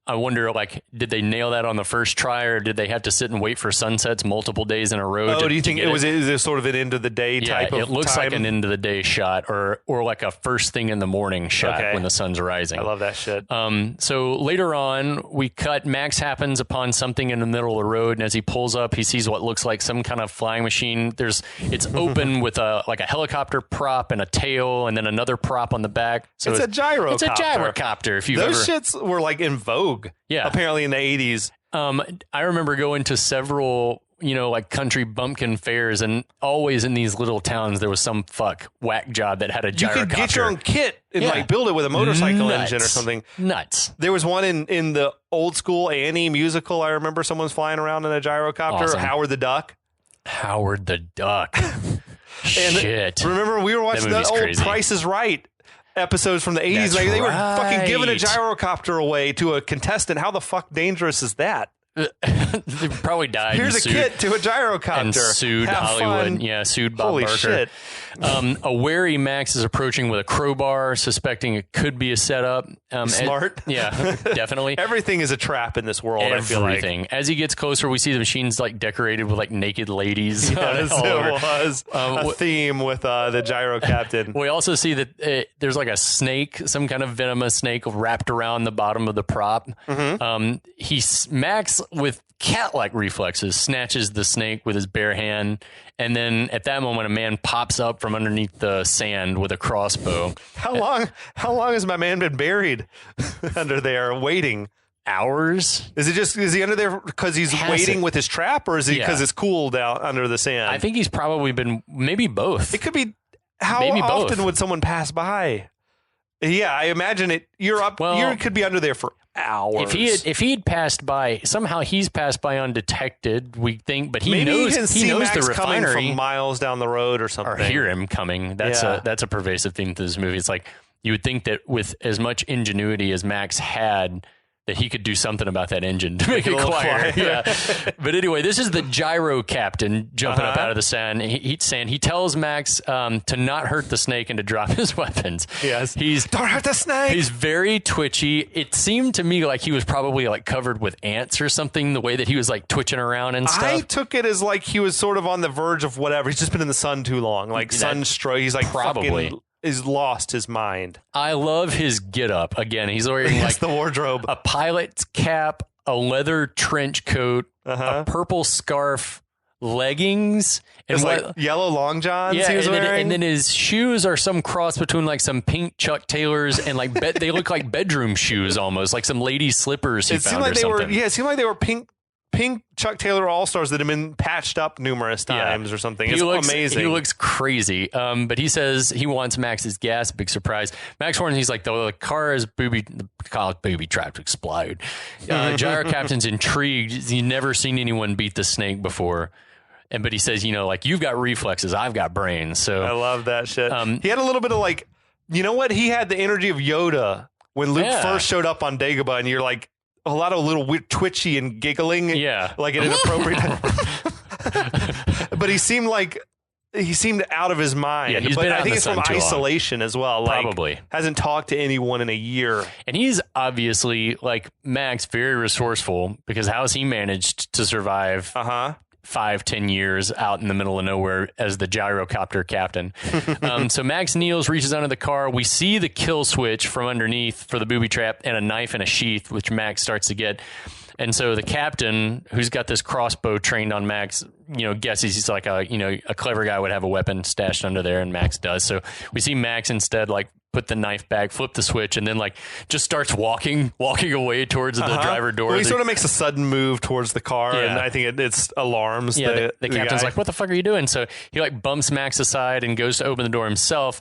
I wonder, like, did they nail that on the first try, or did they have to sit and wait for sunsets multiple days in a row? Do you think is it sort of an end of the day type of it looks time? like an end of the day shot, or like a first thing in the morning shot when the sun's rising. I love that shit. So later on, we cut. Max happens upon something in the middle of the road, and as he pulls up, he sees what looks like some kind of flying machine. It's open with a helicopter prop and a tail, and then another prop on the back. So it's a gyrocopter. It's a gyrocopter. If those shits were like in vogue. Yeah. Apparently in the 80s. I remember going to several, like country bumpkin fairs, and always in these little towns, there was some whack job that had a gyrocopter. You could get your own kit and like build it with a motorcycle engine or something. Nuts. There was one in the old school Annie musical. I remember someone's flying around in a gyrocopter. Awesome. Howard the Duck. Shit. Remember we were watching the old Price is Right episodes from the 80s. Like, they were fucking giving a gyrocopter away to a contestant. How the fuck dangerous is that? They probably died. Here's a kit to a gyrocopter. And sued Have Hollywood. Fun. Yeah, sued Bob Holy Barker. Shit. A wary Max is approaching with a crowbar, suspecting it could be a setup. Smart. Yeah, definitely. Everything is a trap in this world, I feel like. As he gets closer, we see the machines like decorated with like naked ladies. Yes, it was a theme with the Gyro Captain. We also see that there's like a snake, some kind of venomous snake wrapped around the bottom of the prop. Max, with cat-like reflexes, snatches the snake with his bare hand, and then at that moment a man pops up from underneath the sand with a crossbow. How long has my man been buried under there waiting? Hours? Is he under there because he's waiting with his trap, or is he because it's cool down under the sand? I think he's probably been, maybe both. It could be. How maybe often both. would someone pass by? Yeah, I imagine it. You could be under there for hours. If he had passed by, somehow he's passed by undetected, we think, but he knows Max the refinery coming from miles down the road or something, or hear him coming. That's a pervasive theme to this movie. It's like you would think that with as much ingenuity as Max had, that he could do something about that engine to make it quiet. Yeah. But anyway, this is the Gyro Captain jumping up out of the sand. He tells Max to not hurt the snake and to drop his weapons. Yes. Don't hurt the snake. He's very twitchy. It seemed to me like he was probably like covered with ants or something, the way that he was like twitching around and stuff. I took it as like he was sort of on the verge of whatever. He's just been in the sun too long. Like sunstroke. He's like probably. Is lost his mind. I love his get up. Again, he's wearing like the wardrobe, a pilot's cap, a leather trench coat, a purple scarf, leggings, and like yellow long johns. Yeah, he was wearing. And then his shoes are some cross between like some pink Chuck Taylors and like they look like bedroom shoes almost, like some lady slippers. It seemed like they were pink Chuck Taylor All-Stars that have been patched up numerous times or something. It's amazing. He looks crazy. But he says he wants Max's gas. Big surprise. Max warns he's like, the car is booby trapped to explode. Gyro Captain's intrigued. He's never seen anyone beat the snake before. But he says, like, you've got reflexes, I've got brains. So I love that shit. He had a little bit of like, you know what? He had the energy of Yoda when Luke first showed up on Dagobah, and you're like, a lot of little weird twitchy and giggling. Yeah. Like an inappropriate. But he seemed out of his mind. Yeah, he's been out I think in it's the sun from isolation as well. Probably. Hasn't talked to anyone in a year. And he's obviously, like Max, very resourceful, because how has he managed to survive 5-10 years out in the middle of nowhere as the gyrocopter captain? So Max kneels, reaches under the car. We see the kill switch from underneath for the booby trap and a knife and a sheath, which Max starts to get. And so the captain, who's got this crossbow trained on Max, guesses he's like a clever guy would have a weapon stashed under there, and Max does. So we see Max instead like put the knife back, flip the switch, and then like just starts walking away towards the driver door. Well, he sort of makes a sudden move towards the car, and I think it's alarms. Yeah, the captain's guy. Like, what the fuck are you doing? So he like bumps Max aside and goes to open the door himself,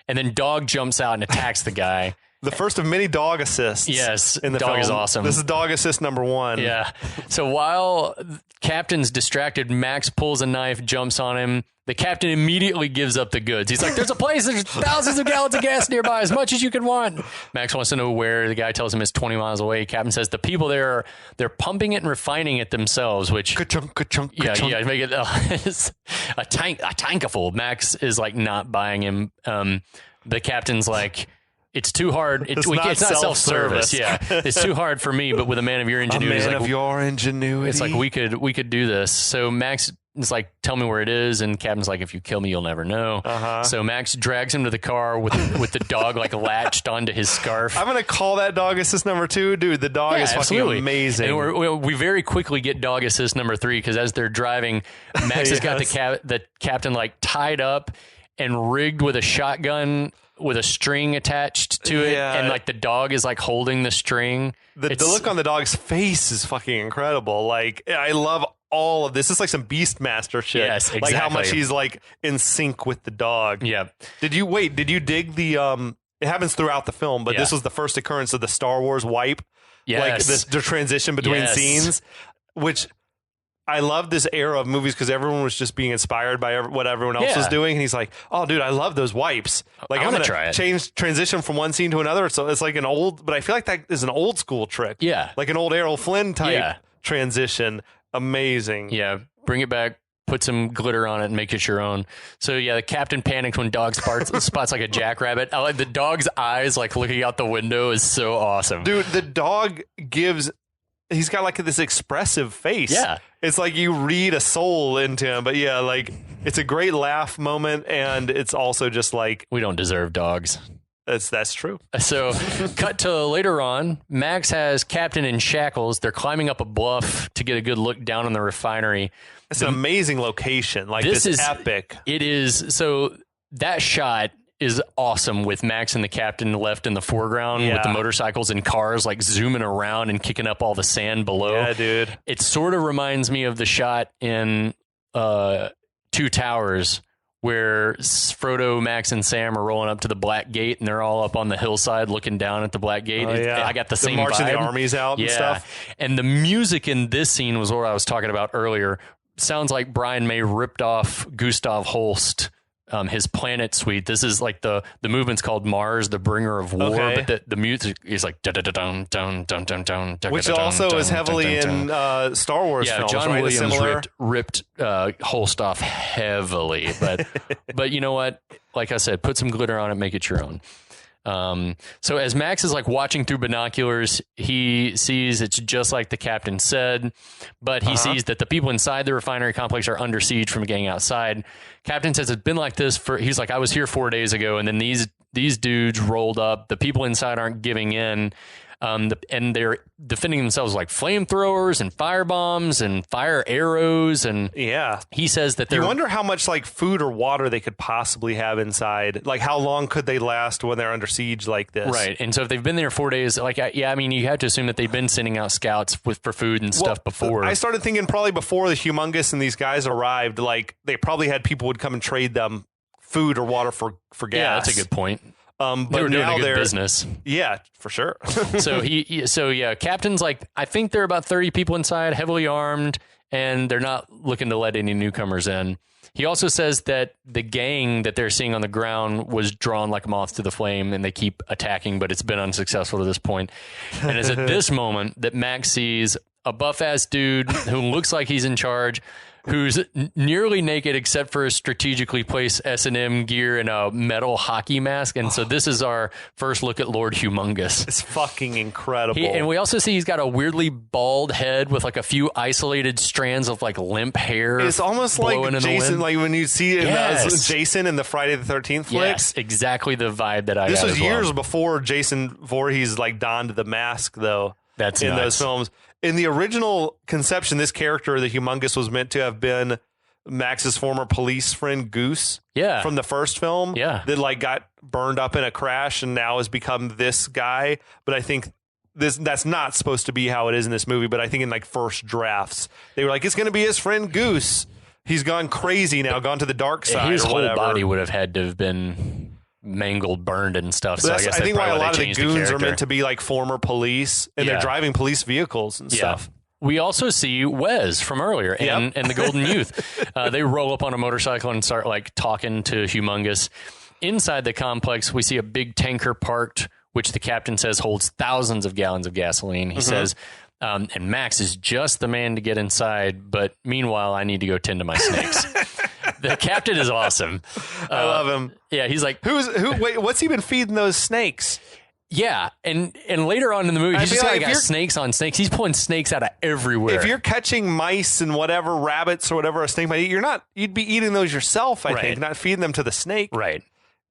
and then Dog jumps out and attacks the guy. The first of many dog assists. Yes, in the Dog film. is awesome. This is dog assist number 1. Yeah. So while Captain's distracted, Max pulls a knife, jumps on him. The captain immediately gives up the goods. He's like, there's thousands of gallons of gas nearby, as much as you can want. Max wants to know where. The guy tells him it's 20 miles away. Captain says the people there they're pumping it and refining it themselves, which ka-chunk, yeah, make it a tankful. Max is like not buying him. The captain's like, it's too hard. It's not self-service. Yeah, it's too hard for me. But with a man of your ingenuity, it's like we could do this. So Max is like, tell me where it is, and Captain's like, if you kill me, you'll never know. So Max drags him to the car with the dog like latched onto his scarf. I'm gonna call that dog assist number 2, dude. The dog is fucking amazing. And we very quickly get dog assist number 3 because as they're driving, Max has got the captain like tied up and rigged with a shotgun with a string attached to it, and like the dog is like holding the string. The look on the dog's face is fucking incredible. Like, I love all of this. It's like some Beastmaster shit. Yes, exactly. Like how much he's like in sync with the dog. Yeah. Did you dig the it happens throughout the film, but this was the first occurrence of the Star Wars wipe. Yes. Like the transition between scenes, which I love this era of movies because everyone was just being inspired by what everyone else was doing. And he's like, oh, dude, I love those wipes. Like, I'm going to transition from one scene to another. So it's like but I feel like that is an old school trick. Yeah. Like an old Errol Flynn type transition. Amazing. Yeah, bring it back. Put some glitter on it and make it your own. So yeah, the captain panics when dog spots like a jackrabbit. I like the dog's eyes like looking out the window is so awesome. Dude, the dog he's got like this expressive face. Yeah. It's like you read a soul into him. But yeah, like it's a great laugh moment, and it's also just like we don't deserve dogs. That's true. So cut to later on, Max has Captain in shackles. They're climbing up a bluff to get a good look down on the refinery. It's an amazing location. Like this is epic. It is. So that shot is awesome with Max and the captain left in the foreground with the motorcycles and cars like zooming around and kicking up all the sand below. Yeah, dude. It sort of reminds me of the shot in Two Towers where Frodo, Max, and Sam are rolling up to the Black Gate, and they're all up on the hillside looking down at the Black Gate. I got the same marching vibe. the armies out and stuff. And the music in this scene was what I was talking about earlier. Sounds like Brian May ripped off Gustav Holst, his Planet Suite. This is like the movement's called Mars, the Bringer of War, but the music is like dun dun dun dun dun dun dun, which also is heavily in Star Wars films. John right? Williams ripped Holst off heavily, but you know what? Like I said, put some glitter on it, make it your own. So as Max is like watching through binoculars, he sees it's just like the captain said, but he sees that the people inside the refinery complex are under siege from a gang outside. Captain says it's been like this he's like, I was here 4 days ago, and then these dudes rolled up. The people inside aren't giving in. And they're defending themselves like flamethrowers and firebombs and fire arrows. And he says that you wonder how much like food or water they could possibly have inside. Like how long could they last when they're under siege like this? Right. And so if they've been there 4 days, like, I mean, you have to assume that they've been sending out scouts for food and stuff before. I started thinking probably before the Humongous and these guys arrived, like they probably had people would come and trade them food or water for gas. Yeah, that's a good point. But they were doing now a good business. Yeah, for sure. So Captain's like, I think there are about 30 people inside, heavily armed, and they're not looking to let any newcomers in. He also says that the gang that they're seeing on the ground was drawn like a moth to the flame, and they keep attacking, but it's been unsuccessful to this point. And it's at this moment that Max sees a buff-ass dude who looks like he's in charge, who's nearly naked except for a strategically placed S&M gear and a metal hockey mask. And so this is our first look at Lord Humongous. It's fucking incredible. And we also see he's got a weirdly bald head with like a few isolated strands of like limp hair. It's almost like Jason, like when you see it as Jason in the Friday the 13th flicks. Yes, exactly the vibe that I got. This was years before Jason Voorhees like donned the mask though. That's in nuts. Those films. In the original conception, this character, the Humongous, was meant to have been Max's former police friend Goose. Yeah. From the first film. Yeah. That like got burned up in a crash and now has become this guy. But I think that's not supposed to be how it is in this movie. But I think in like first drafts, they were like, it's going to be his friend Goose. He's gone crazy now, gone to the dark side. His or whole whatever. body would have had to have been mangled, burned, and stuff. So I guess I think why a lot of the goons are meant to to be like former police, and they're driving police vehicles and stuff. We also see Wes from earlier and the Golden Youth. They roll up on a motorcycle and start like talking to Humongous. Inside the complex, we see a big tanker parked, which the captain says holds thousands of gallons of gasoline. He says, and Max is just the man to get inside, but meanwhile, I need to go tend to my snakes. The captain is awesome. I love him. Yeah, he's like, wait, what's he been feeding those snakes? Yeah, and later on in the movie, he's just got snakes on snakes. He's pulling snakes out of everywhere. If you're catching mice and whatever, rabbits or whatever a snake might eat, you'd be eating those yourself, I think, not feeding them to the snake. Right.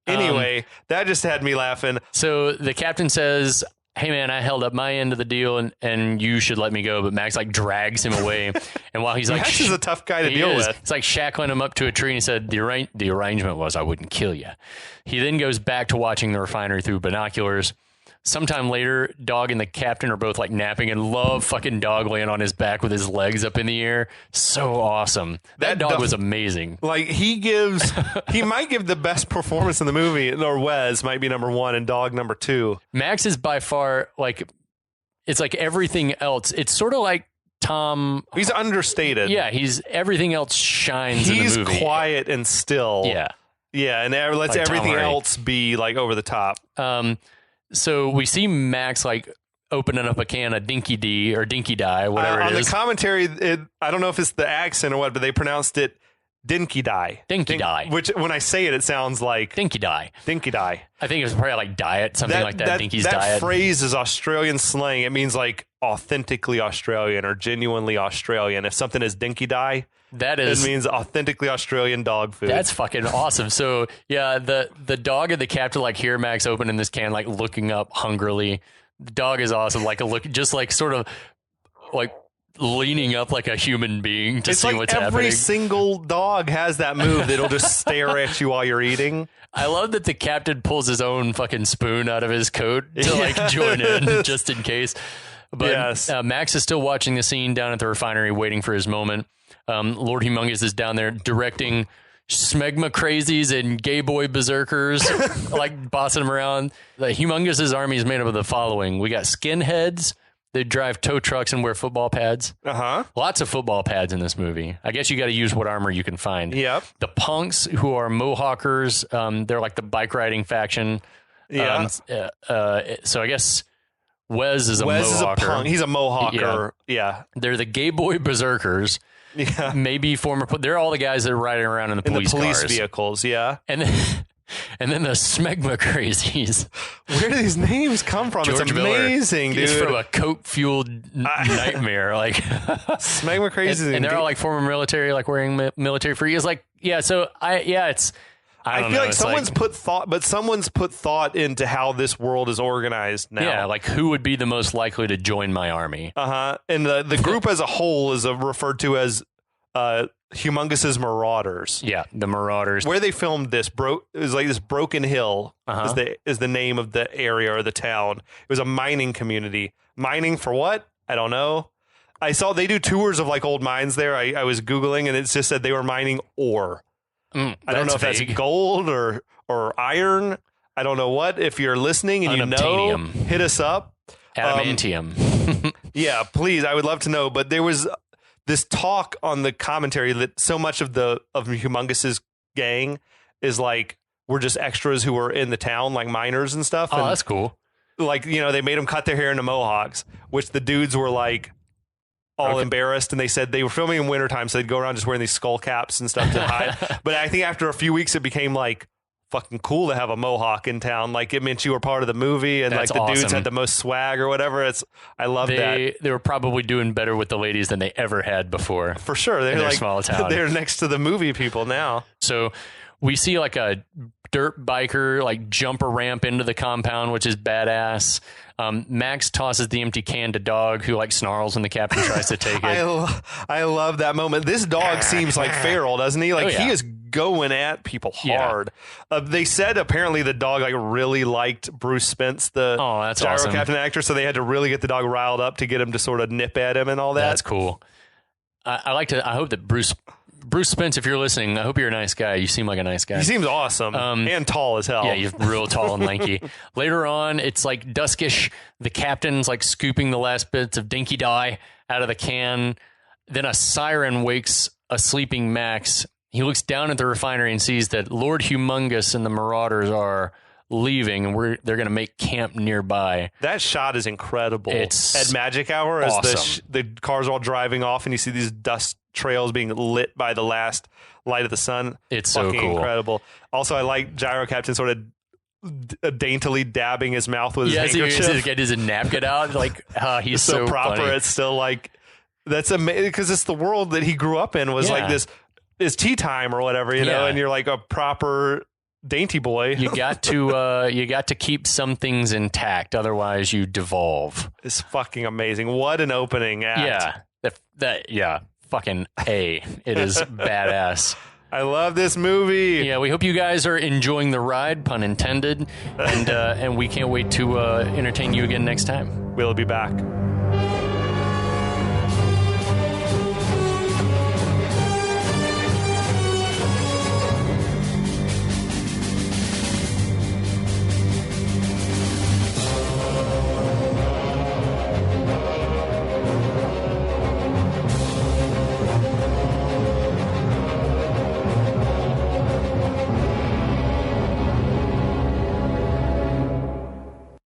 Anyway, that just had me laughing. So the captain says, hey man, I held up my end of the deal and you should let me go. But Max like drags him away. And while he's like, Max is a tough guy to deal with. It's like shackling him up to a tree, and he said, the arrangement was I wouldn't kill you. He then goes back to watching the refinery through binoculars. Sometime later, Dog and the captain are both like napping and love fucking Dog laying on his back with his legs up in the air. So awesome. That dog was amazing. Like he might give the best performance in the movie, or Wes might be number one and Dog number two. Max is by far like, it's like everything else. It's sort of like Tom. He's understated. Yeah. Everything else shines in the movie. He's quiet and still. Yeah. Yeah. And lets like everything else be like over the top. So we see Max like opening up a can of dinky-di or dinky-di, whatever it is. On the commentary, I don't know if it's the accent or what, but they pronounced it dinky-di. Dinky-di. Which, when I say it, it sounds like... Dinky-di. Dinky-di. I think it was probably like diet, something like that. Dinky's diet. That phrase is Australian slang. It means like authentically Australian or genuinely Australian. If something is dinky-di, it means authentically Australian dog food. That's fucking awesome. So, yeah, the dog and the captain, like, hear Max opening this can, like, looking up hungrily. The dog is awesome. Like, just like sort of like leaning up like a human being to see what's happening. Every single dog has that move that'll just stare at you while you're eating. I love that the captain pulls his own fucking spoon out of his coat to like join in just in case. But Max is still watching the scene down at the refinery, waiting for his moment. Lord Humongous is down there directing smegma crazies and gay boy berserkers, like bossing them around. The Humongous's army is made up of the following. We got skinheads. They drive tow trucks and wear football pads. Lots of football pads in this movie. I guess you got to use what armor you can find. Yep. The punks, who are Mohawkers, they're like the bike riding faction. Yeah. So I guess Wes is a Mohawker. Is a punk. He's a Mohawker. Yeah. They're the gay boy berserkers. Yeah. Maybe they're all the guys that are riding around in the police cars. Vehicles. Yeah. And then the smegma crazies. Where do these names come from? George it's amazing, Miller. dude. It's from a coke-fueled nightmare. Like smegma crazies. And they're all like former military, like wearing military free. It's like, I feel like someone's put thought into how this world is organized now. Yeah, like who would be the most likely to join my army? And the group as a whole is referred to as Humongous's Marauders. Yeah, the Marauders. Where they filmed this, it was like this Broken Hill is the name of the area or the town. It was a mining community. Mining for what? I don't know. I saw they do tours of like old mines there. I was Googling and it just said they were mining ore. I don't know if that's gold or iron. I don't know what. If you're listening and you know, hit us up. Adamantium. Yeah, please. I would love to know. But there was this talk on the commentary that so much of Humongous's gang is like, we're just extras who are in the town, like miners and stuff. Oh, and that's cool. Like, they made them cut their hair into mohawks, which the dudes were like all embarrassed. And they said they were filming in wintertime, so they'd go around just wearing these skull caps and stuff to hide. But I think after a few weeks, it became like fucking cool to have a mohawk in town. Like it meant you were part of the movie, and that's like the awesome. Dudes had the most swag or whatever. I love that. They were probably doing better with the ladies than they ever had before. For sure. They're like small town. They're next to the movie people now. So we see like a dirt biker like jump a ramp into the compound, which is badass. Max tosses the empty can to Dog, who like snarls when the captain tries to take it. I love that moment. This dog seems like feral, doesn't he? Like he is going at people hard. Yeah. They said apparently the dog like really liked Bruce Spence, the Gyro Captain actor, so they had to really get the dog riled up to get him to sort of nip at him and all that. That's cool. I hope that Bruce Spence, if you're listening, I hope you're a nice guy. You seem like a nice guy. He seems awesome and tall as hell. Yeah, he's real tall and lanky. Later on, it's like duskish. The captain's like scooping the last bits of dinky-di out of the can. Then a siren wakes a sleeping Max. He looks down at the refinery and sees that Lord Humongous and the Marauders are leaving, and they're going to make camp nearby. That shot is incredible. It's at magic hour as the cars are all driving off, and you see these dust trails being lit by the last light of the sun. It's so cool. Incredible. Also, I like Gyro Captain sort of daintily dabbing his mouth with his handkerchief. He get his napkin out. Like he's so proper. Funny. It's still like that's amazing because it's the world that he grew up in. Was like this is tea time or whatever, you know, and you're like a proper dainty boy. You got to keep some things intact, otherwise you devolve. It's fucking amazing. What an opening act. Yeah. Fucking A. It is badass. I love this movie. Yeah, we hope you guys are enjoying the ride, pun intended, and we can't wait to entertain you again next time. We'll be back.